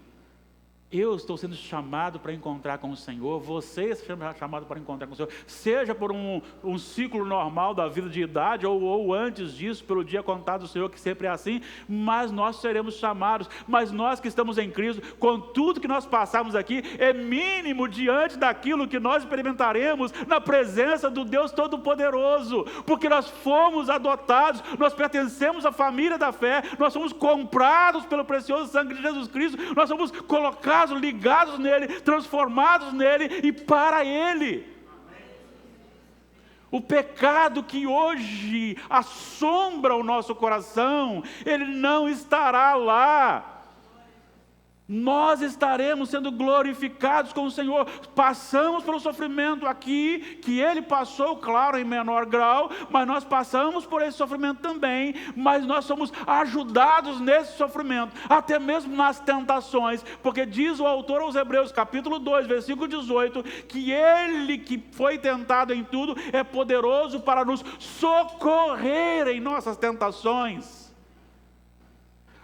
eu estou sendo chamado para encontrar com o Senhor, você é chamado para encontrar com o Senhor, seja por um ciclo normal da vida de idade, ou antes disso, pelo dia contado do Senhor, que sempre é assim, mas nós seremos chamados, mas nós que estamos em Cristo, com tudo que nós passamos aqui, é mínimo diante daquilo que nós experimentaremos na presença do Deus Todo-Poderoso, porque nós fomos adotados, nós pertencemos à família da fé, nós somos comprados pelo precioso sangue de Jesus Cristo, nós somos colocados, ligados nele, transformados nele e para ele. O pecado que hoje assombra o nosso coração, ele não estará lá. Nós estaremos sendo glorificados com o Senhor. Passamos pelo sofrimento aqui, que Ele passou, claro, em menor grau, mas nós passamos por esse sofrimento também, mas nós somos ajudados nesse sofrimento, até mesmo nas tentações, porque diz o autor aos Hebreus, capítulo 2, versículo 18, que Ele que foi tentado em tudo, é poderoso para nos socorrer em nossas tentações.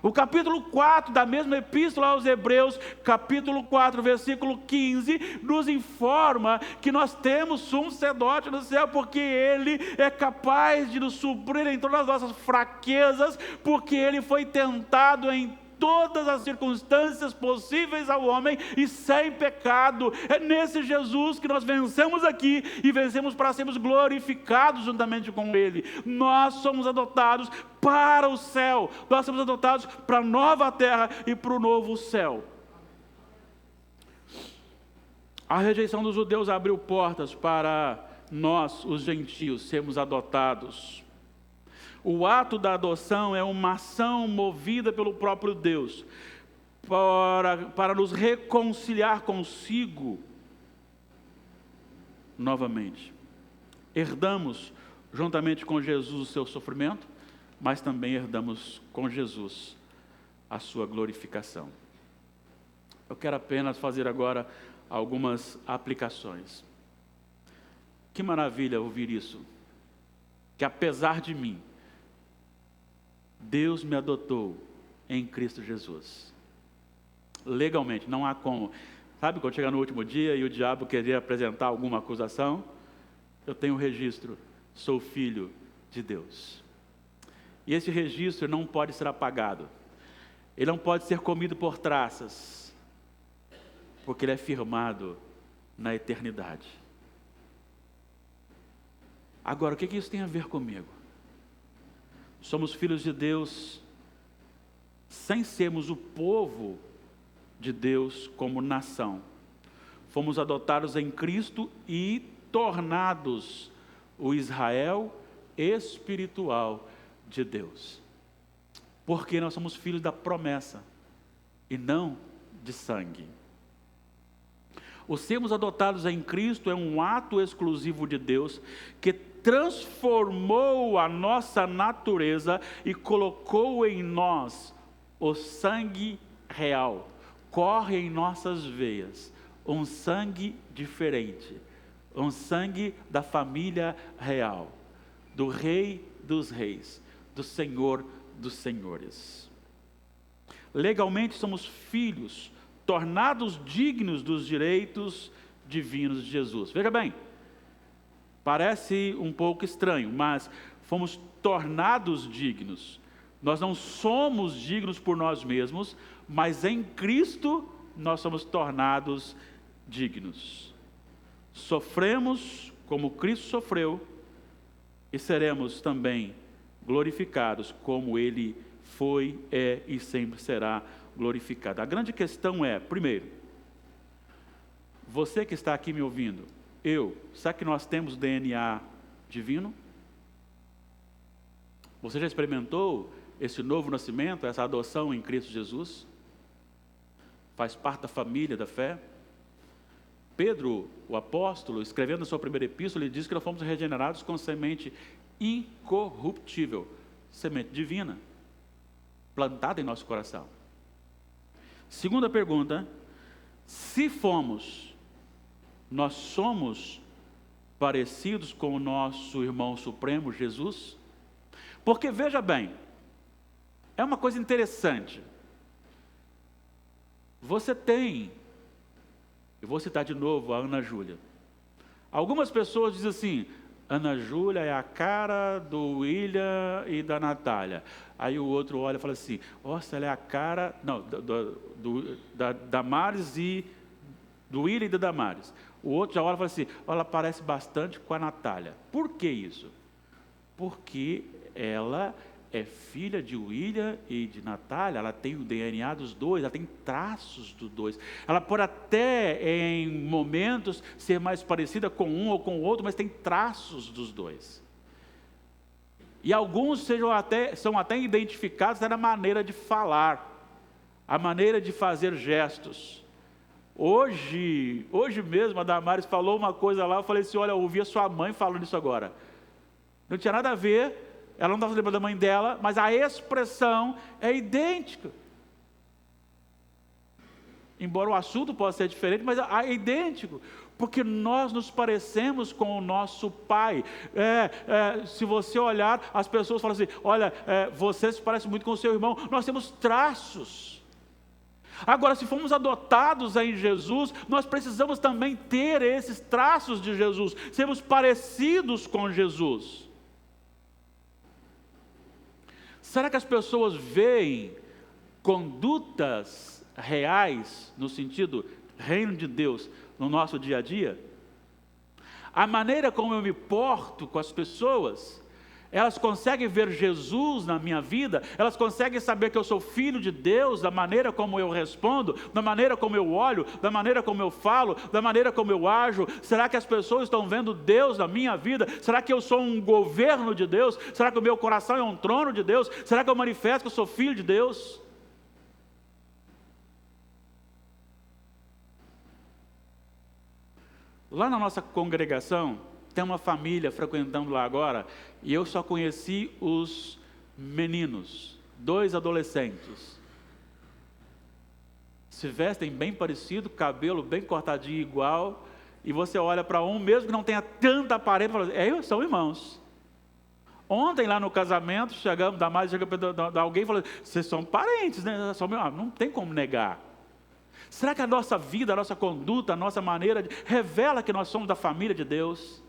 O capítulo 4 da mesma epístola aos Hebreus, capítulo 4, versículo 15, nos informa que nós temos sumo sacerdote no céu, porque Ele é capaz de nos suprir em todas as nossas fraquezas, porque Ele foi tentado em todas as circunstâncias possíveis ao homem e sem pecado. É nesse Jesus que nós vencemos aqui e vencemos para sermos glorificados juntamente com Ele. Nós somos adotados para o céu, nós somos adotados para a nova terra e para o novo céu. A rejeição dos judeus abriu portas para nós, os gentios, sermos adotados. O ato da adoção é uma ação movida pelo próprio Deus para nos reconciliar consigo novamente. Herdamos juntamente com Jesus o seu sofrimento, mas também herdamos com Jesus a sua glorificação. Eu quero apenas fazer agora algumas aplicações. Que maravilha ouvir isso, que apesar de mim, Deus me adotou em Cristo Jesus. Legalmente, não há como. Sabe quando chegar no último dia e o diabo querer apresentar alguma acusação? Eu tenho um registro, sou filho de Deus. E esse registro não pode ser apagado. Ele não pode ser comido por traças, porque ele é firmado na eternidade. Agora, o que isso tem a ver comigo? Somos filhos de Deus, sem sermos o povo de Deus como nação. Fomos adotados em Cristo e tornados o Israel espiritual de Deus. Porque nós somos filhos da promessa e não de sangue. O sermos adotados em Cristo é um ato exclusivo de Deus que transformou a nossa natureza e colocou em nós o sangue real. Corre em nossas veias um sangue diferente, um sangue da família real, do Rei dos Reis, do Senhor dos Senhores. Legalmente somos filhos, tornados dignos dos direitos divinos de Jesus. Veja bem, parece um pouco estranho, mas fomos tornados dignos. Nós não somos dignos por nós mesmos, mas em Cristo nós somos tornados dignos. Sofremos como Cristo sofreu e seremos também glorificados como Ele foi, é e sempre será glorificado. A grande questão é, primeiro, você que está aqui me ouvindo, será que nós temos DNA divino? Você já experimentou esse novo nascimento, essa adoção em Cristo Jesus? Faz parte da família da fé? Pedro, o apóstolo, escrevendo a sua primeira epístola, ele diz que nós fomos regenerados com semente incorruptível, semente divina, plantada em nosso coração. Segunda pergunta: se nós somos parecidos com o nosso irmão supremo, Jesus? Porque veja bem, é uma coisa interessante. Você tem, eu vou citar de novo a Ana Júlia. Algumas pessoas dizem assim: Ana Júlia é a cara do William e da Natália. Aí o outro olha e fala assim: nossa, ela é a cara, não, da Damares e do William e da Damares. O outro já olha e fala assim: ela parece bastante com a Natália. Por que isso? Porque ela é filha de William e de Natália, ela tem o DNA dos dois, ela tem traços dos dois. Ela pode até, em momentos, ser mais parecida com um ou com o outro, mas tem traços dos dois. E alguns são até identificados na maneira de falar, a maneira de fazer gestos. Hoje mesmo, a Damares falou uma coisa lá, eu falei assim: olha, eu ouvi a sua mãe falando isso agora. Não tinha nada a ver, ela não estava lembrando da mãe dela, mas a expressão é idêntica. Embora o assunto possa ser diferente, mas é idêntico, porque nós nos parecemos com o nosso pai. Se você olhar, as pessoas falam assim: olha, você se parece muito com o seu irmão. Nós temos traços. Agora, se fomos adotados em Jesus, nós precisamos também ter esses traços de Jesus, sermos parecidos com Jesus. Será que as pessoas veem condutas reais, no sentido reino de Deus, no nosso dia a dia? A maneira como eu me porto com as pessoas, elas conseguem ver Jesus na minha vida, elas conseguem saber que eu sou filho de Deus, da maneira como eu respondo, da maneira como eu olho, da maneira como eu falo, da maneira como eu ajo. Será que as pessoas estão vendo Deus na minha vida? Será que eu sou um governo de Deus? Será que o meu coração é um trono de Deus? Será que eu manifesto que eu sou filho de Deus? Lá na nossa congregação, tem uma família frequentando lá agora, e eu só conheci os meninos, 2 adolescentes. Se vestem bem parecido, cabelo bem cortadinho igual, e você olha para um, mesmo que não tenha tanta aparência, fala: são irmãos. Ontem lá no casamento, chega para alguém e falou: vocês são parentes, né? Não tem como negar. Será que a nossa vida, a nossa conduta, a nossa maneira revela que nós somos da família de Deus?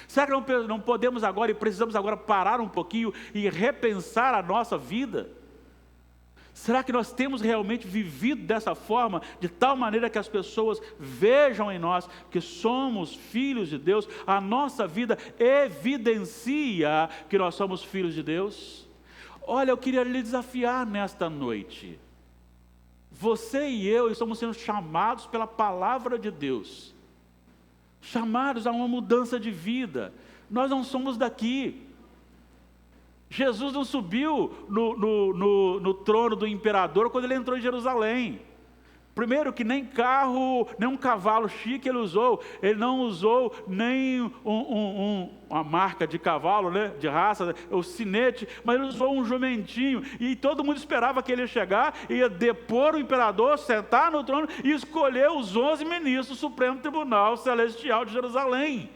Será que não podemos agora e precisamos agora parar um pouquinho e repensar a nossa vida? Será que nós temos realmente vivido dessa forma, de tal maneira que as pessoas vejam em nós que somos filhos de Deus? A nossa vida evidencia que nós somos filhos de Deus? Olha, eu queria lhe desafiar nesta noite. Você e eu estamos sendo chamados pela palavra de Deus, chamados a uma mudança de vida. Nós não somos daqui. Jesus não subiu no trono do imperador quando ele entrou em Jerusalém. Primeiro que nem carro, nem um cavalo chique ele usou. Ele não usou nem uma marca de cavalo, né, de raça, o sinete, mas ele usou um jumentinho. E todo mundo esperava que ele ia chegar, ia depor o imperador, sentar no trono e escolher os 11 ministros do Supremo Tribunal Celestial de Jerusalém.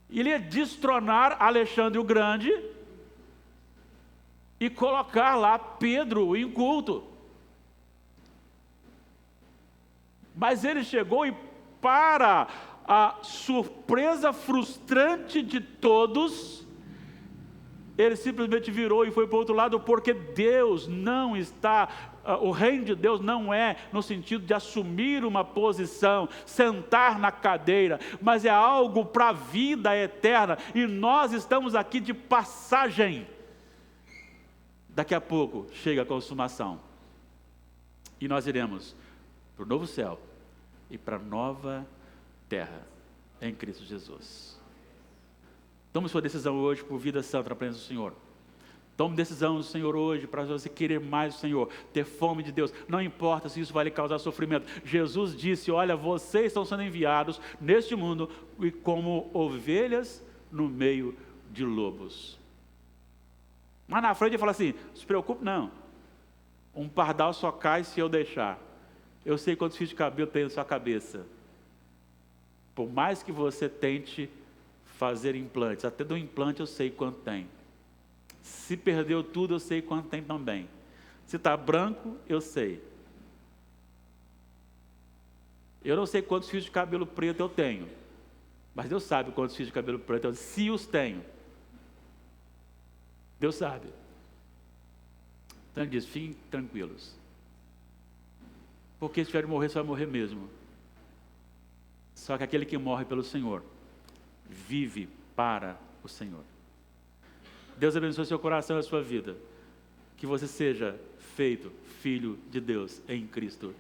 Ele ia destronar Alexandre o Grande e colocar lá Pedro em culto. Mas ele chegou e, para a surpresa frustrante de todos, ele simplesmente virou e foi para o outro lado, porque Deus não está, o reino de Deus não é no sentido de assumir uma posição, sentar na cadeira, mas é algo para a vida eterna, e nós estamos aqui de passagem. Daqui a pouco chega a consumação, e nós iremos para o novo céu e para a nova terra em Cristo Jesus. Tome sua decisão hoje por vida santa na presença do Senhor. Tome decisão, Senhor, hoje, para você querer mais o Senhor, ter fome de Deus. Não importa se isso vai lhe causar sofrimento. Jesus disse: olha, vocês estão sendo enviados neste mundo como ovelhas no meio de lobos. Mas na frente ele fala assim: não se preocupe não, um pardal só cai se eu deixar. Eu sei quantos fios de cabelo tem na sua cabeça. Por mais que você tente fazer implantes, até do implante eu sei quanto tem. Se perdeu tudo, eu sei quanto tem também. Se está branco, eu sei. Eu não sei quantos fios de cabelo preto eu tenho, mas Deus sabe quantos fios de cabelo preto eu tenho, se os tenho. Deus sabe. Então ele diz: fiquem tranquilos, porque se tiver de morrer, só vai morrer mesmo. Só que aquele que morre pelo Senhor vive para o Senhor. Deus abençoe seu coração e a sua vida. Que você seja feito filho de Deus em Cristo